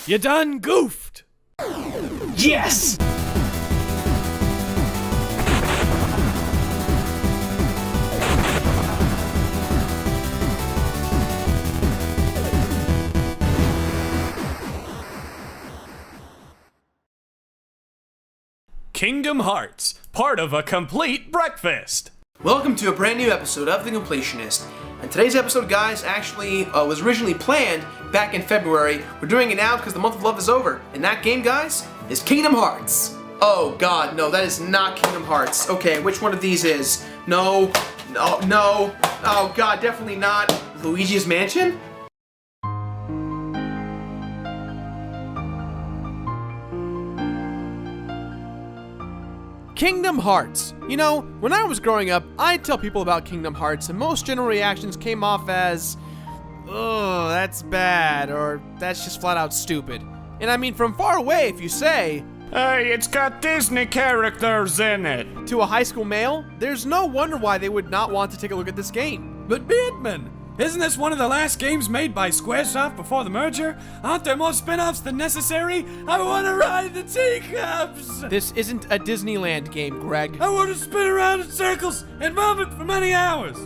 You done goofed! Yes! Kingdom Hearts, part of a complete breakfast. Welcome to a brand new episode of The Completionist. And today's episode, guys, actually was originally planned back in February. We're doing it now because the month of love is over. And that game, guys, is Kingdom Hearts. Oh god, no, that is not Kingdom Hearts. Okay, which one of these is? No. Oh god, definitely not. Luigi's Mansion? Kingdom Hearts. You know, when I was growing up, I'd tell people about Kingdom Hearts, and most general reactions came off as, "Oh, that's bad," or "That's just flat out stupid." And I mean, from far away, if you say, "Hey, it's got Disney characters in it," to a high school male, there's no wonder why they would not want to take a look at this game. But Bateman, isn't this one of the last games made by Squaresoft before the merger? Aren't there more spin-offs than necessary? I want to ride the teacups! This isn't a Disneyland game, Greg. I want to spin around in circles and vomit for many hours!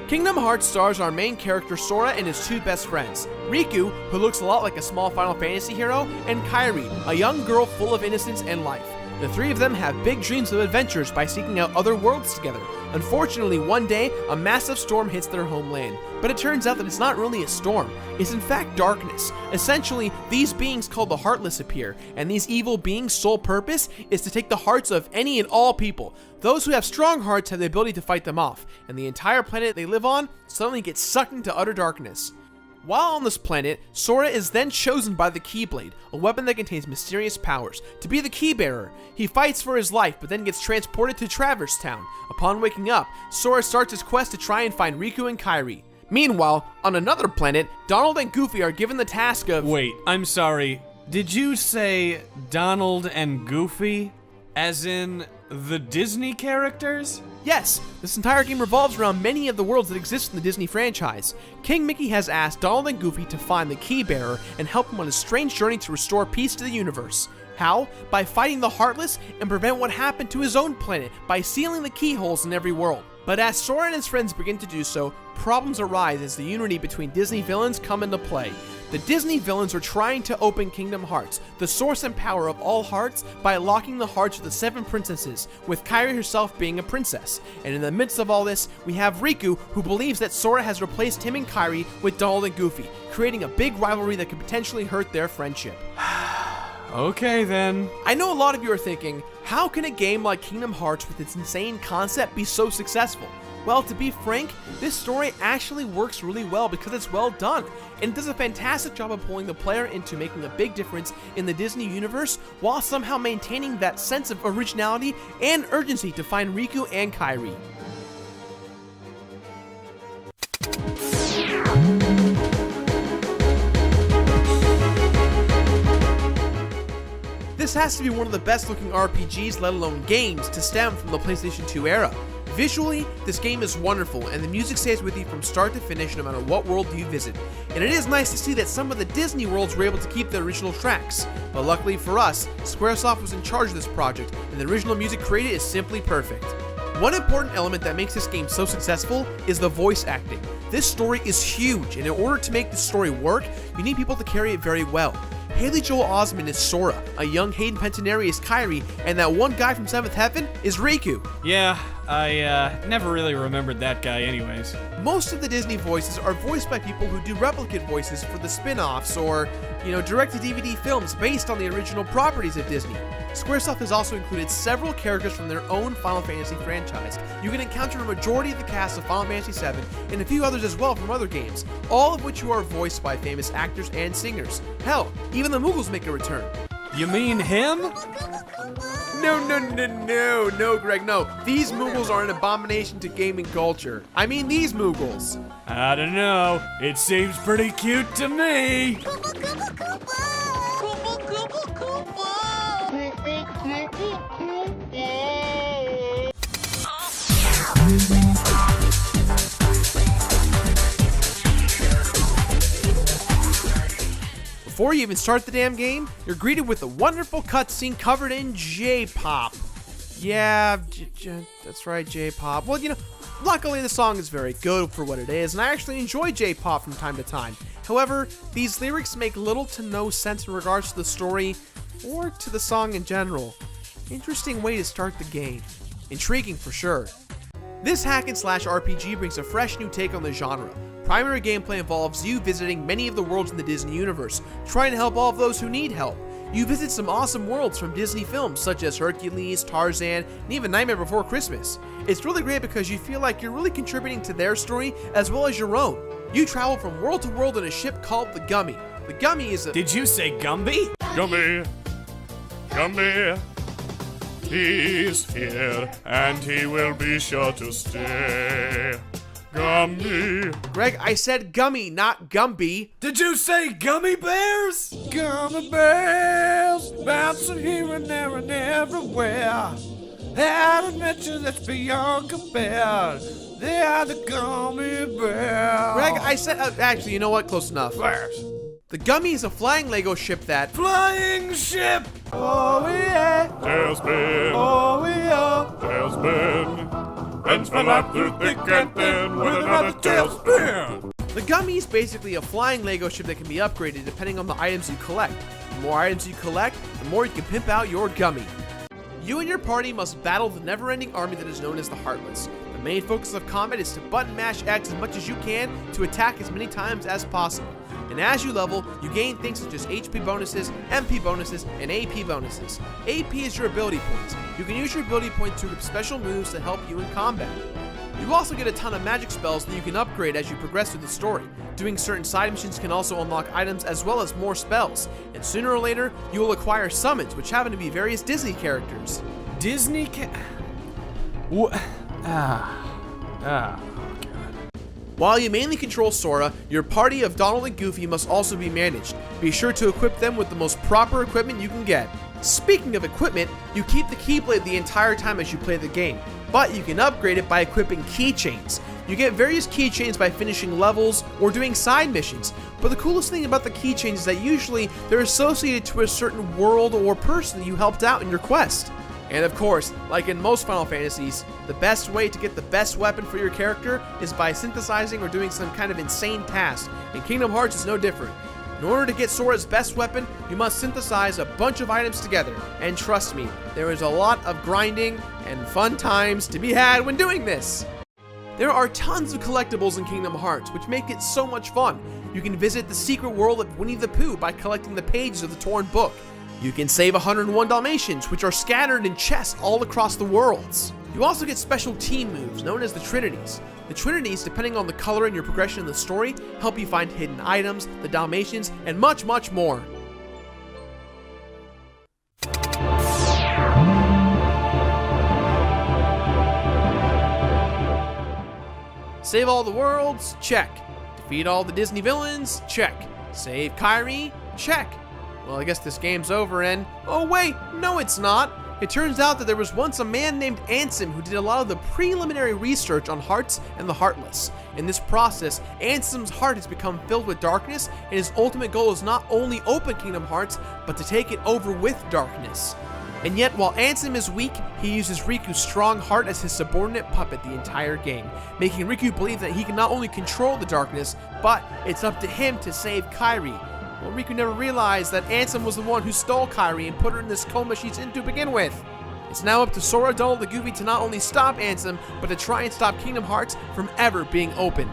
Kingdom Hearts stars our main character Sora and his two best friends, Riku, who looks a lot like a small Final Fantasy hero, and Kairi, a young girl full of innocence and life. The three of them have big dreams of adventures by seeking out other worlds together. Unfortunately, one day, a massive storm hits their homeland. But it turns out that it's not really a storm. It's in fact darkness. Essentially, these beings called the Heartless appear, and these evil beings' sole purpose is to take the hearts of any and all people. Those who have strong hearts have the ability to fight them off, and the entire planet they live on suddenly gets sucked into utter darkness. While on this planet, Sora is then chosen by the Keyblade, a weapon that contains mysterious powers, to be the Keybearer. He fights for his life, but then gets transported to Traverse Town. Upon waking up, Sora starts his quest to try and find Riku and Kairi. Meanwhile, on another planet, Donald and Goofy are given the task of— Wait, I'm sorry. Did you say Donald and Goofy? As in the Disney characters? Yes, this entire game revolves around many of the worlds that exist in the Disney franchise. King Mickey has asked Donald and Goofy to find the Keybearer and help him on his strange journey to restore peace to the universe. How? By fighting the Heartless and prevent what happened to his own planet by sealing the keyholes in every world. But as Sora and his friends begin to do so, problems arise as the unity between Disney villains come into play. The Disney villains are trying to open Kingdom Hearts, the source and power of all hearts, by locking the hearts of the 7 princesses, with Kairi herself being a princess. And in the midst of all this, we have Riku, who believes that Sora has replaced him and Kairi with Donald and Goofy, creating a big rivalry that could potentially hurt their friendship. Okay then. I know a lot of you are thinking, how can a game like Kingdom Hearts with its insane concept be so successful? Well, to be frank, this story actually works really well because it's well done, and it does a fantastic job of pulling the player into making a big difference in the Disney universe while somehow maintaining that sense of originality and urgency to find Riku and Kairi. This has to be one of the best looking RPGs, let alone games, to stem from the PlayStation 2 era. Visually, this game is wonderful, and the music stays with you from start to finish no matter what world you visit. And it is nice to see that some of the Disney worlds were able to keep the original tracks. But luckily for us, Squaresoft was in charge of this project, and the original music created is simply perfect. One important element that makes this game so successful is the voice acting. This story is huge, and in order to make this story work, you need people to carry it very well. Haley Joel Osment is Sora, a young Hayden Panettiere is Kairi, and that one guy from 7th Heaven is Riku. Yeah, I never really remembered that guy anyways. Most of the Disney voices are voiced by people who do replicate voices for the spin-offs or, direct-to-DVD films based on the original properties of Disney. Squaresoft has also included several characters from their own Final Fantasy franchise. You can encounter a majority of the cast of Final Fantasy VII and a few others as well from other games, all of which are voiced by famous actors and singers. Hell, even the Moogles make a return. You mean him? No, Greg, no. These Moogles are an abomination to gaming culture. I mean these Moogles. I don't know. It seems pretty cute to me. Before you even start the damn game, you're greeted with a wonderful cutscene covered in J-pop. Yeah, that's right, J-pop. Well, luckily the song is very good for what it is, and I actually enjoy J-pop from time to time. However, these lyrics make little to no sense in regards to the story or to the song in general. Interesting way to start the game. Intriguing for sure. This hack and slash RPG brings a fresh new take on the genre. Primary gameplay involves you visiting many of the worlds in the Disney universe, trying to help all of those who need help. You visit some awesome worlds from Disney films such as Hercules, Tarzan, and even Nightmare Before Christmas. It's really great because you feel like you're really contributing to their story as well as your own. You travel from world to world in a ship called the Gummy. The Gummy is a— Did you say Gumby? Gumby, Gumby, he's here, and he will be sure to stay. Gumby. Greg, I said Gummy, not Gumby. Did you say gummy bears? Gummy bears, bouncing here and there and everywhere. Had adventure that's beyond compare. They are the gummy bears. Greg, I said— actually, you know what? Close enough. Bears. The Gummy is a flying Lego ship that— Flying ship! Oh yeah! Tailspin. Oh yeah! Tailspin. And fell out through thick and thin with another tailspin. The Gummy is basically a flying Lego ship that can be upgraded depending on the items you collect. The more items you collect, the more you can pimp out your Gummy. You and your party must battle the never-ending army that is known as the Heartless. The main focus of combat is to button mash X as much as you can to attack as many times as possible. And as you level, you gain things such as HP bonuses, MP bonuses, and AP bonuses. AP is your ability points. You can use your ability points to equip special moves to help you in combat. You also get a ton of magic spells that you can upgrade as you progress through the story. Doing certain side missions can also unlock items as well as more spells. And sooner or later, you will acquire summons, which happen to be various Disney characters. Disney What? While you mainly control Sora, your party of Donald and Goofy must also be managed. Be sure to equip them with the most proper equipment you can get. Speaking of equipment, you keep the Keyblade the entire time as you play the game, but you can upgrade it by equipping keychains. You get various keychains by finishing levels or doing side missions, but the coolest thing about the keychains is that usually they're associated to a certain world or person that you helped out in your quest. And of course, like in most Final Fantasies, the best way to get the best weapon for your character is by synthesizing or doing some kind of insane task, and Kingdom Hearts is no different. In order to get Sora's best weapon, you must synthesize a bunch of items together, and trust me, there is a lot of grinding and fun times to be had when doing this. There are tons of collectibles in Kingdom Hearts, which make it so much fun. You can visit the secret world of Winnie the Pooh by collecting the pages of the torn book. You can save 101 Dalmatians, which are scattered in chests all across the worlds. You also get special team moves, known as the Trinities. The Trinities, depending on the color and your progression in the story, help you find hidden items, the Dalmatians, and much, much more. Save all the worlds? Check. Defeat all the Disney villains? Check. Save Kairi? Check. Well, I guess this game's over and— oh wait, no it's not! It turns out that there was once a man named Ansem who did a lot of the preliminary research on hearts and the heartless. In this process, Ansem's heart has become filled with darkness, and his ultimate goal is not only open Kingdom Hearts, but to take it over with darkness. And yet, while Ansem is weak, he uses Riku's strong heart as his subordinate puppet the entire game, making Riku believe that he can not only control the darkness, but it's up to him to save Kairi. Well, Riku never realized that Ansem was the one who stole Kairi and put her in this coma she's in to begin with. It's now up to Sora, Donald, and Goofy to not only stop Ansem, but to try and stop Kingdom Hearts from ever being opened.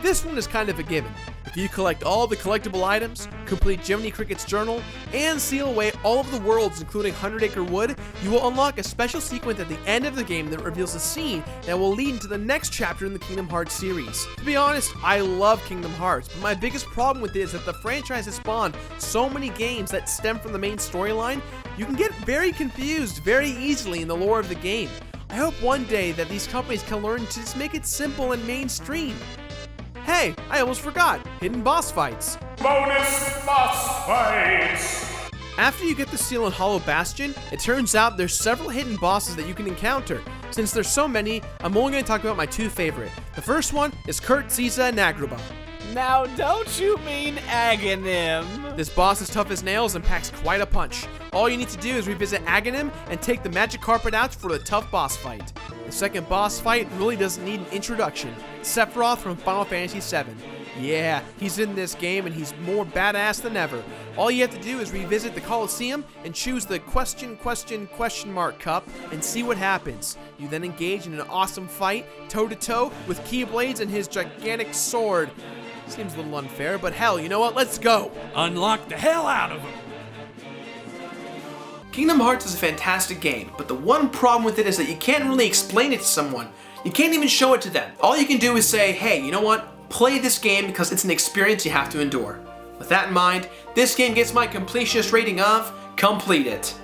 This one is kind of a given. If you collect all the collectible items, complete Jiminy Cricket's journal, and seal away all of the worlds including 100 Acre Wood, you will unlock a special sequence at the end of the game that reveals a scene that will lead into the next chapter in the Kingdom Hearts series. To be honest, I love Kingdom Hearts, but my biggest problem with it is that the franchise has spawned so many games that stem from the main storyline, you can get very confused very easily in the lore of the game. I hope one day that these companies can learn to just make it simple and mainstream. Hey, I almost forgot. Hidden boss fights. Bonus boss fights! After you get the seal in Hollow Bastion, it turns out there's several hidden bosses that you can encounter. Since there's so many, I'm only going to talk about my two favorite. The first one is Kurt Ziza and Agrabah. Now, don't you mean Aghanim? This boss is tough as nails and packs quite a punch. All you need to do is revisit Aghanim and take the magic carpet out for the tough boss fight. The second boss fight really doesn't need an introduction. Sephiroth from Final Fantasy VII. Yeah, he's in this game and he's more badass than ever. All you have to do is revisit the Colosseum and choose the question mark cup and see what happens. You then engage in an awesome fight, toe-to-toe, with Keyblades and his gigantic sword. Seems a little unfair, but hell, you know what? Let's go! Unlock the hell out of him! Kingdom Hearts is a fantastic game, but the one problem with it is that you can't really explain it to someone. You can't even show it to them. All you can do is say, hey, you know what? Play this game because it's an experience you have to endure. With that in mind, this game gets my completionist rating of complete it.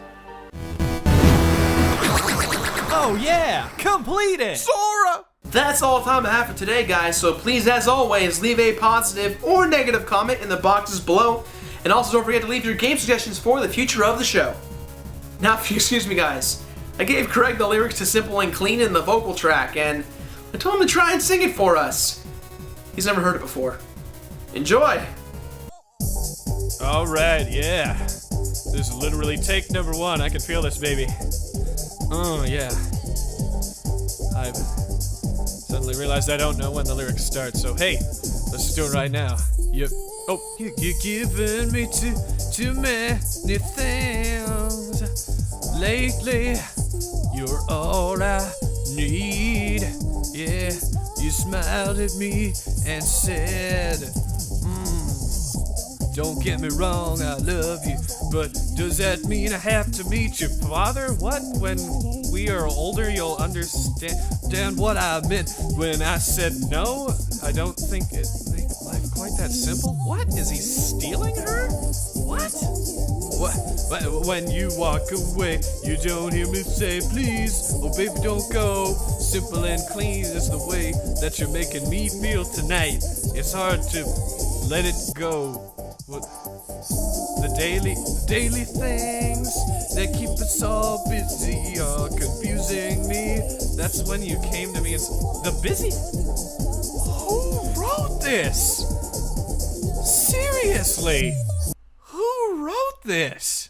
Oh yeah! Complete it! Sora! That's all the time I have for today, guys, so please, as always, leave a positive or negative comment in the boxes below, and also don't forget to leave your game suggestions for the future of the show. Now, excuse me, guys, I gave Craig the lyrics to Simple and Clean in the vocal track, and I told him to try and sing it for us. He's never heard it before. Enjoy! Alright, yeah. This is literally take number 1. I can feel this, baby. Oh, yeah. I've suddenly realized I don't know when the lyrics start, so hey, let's just do it right now. You're giving me too many things. Lately, you're all I need. Yeah, you smiled at me and said, don't get me wrong, I love you, but does that mean I have to meet your father? What? When we are older, you'll understand what I meant when I said no? I don't think it make life quite that simple. What? Is he stealing her? What? When you walk away, you don't hear me say, please, oh baby, don't go. Simple and clean is the way that you're making me feel tonight. It's hard to let it go. What? The daily things that keep us all busy are confusing me. That's when you came to me and the busy? Who wrote this? Seriously? Who wrote this?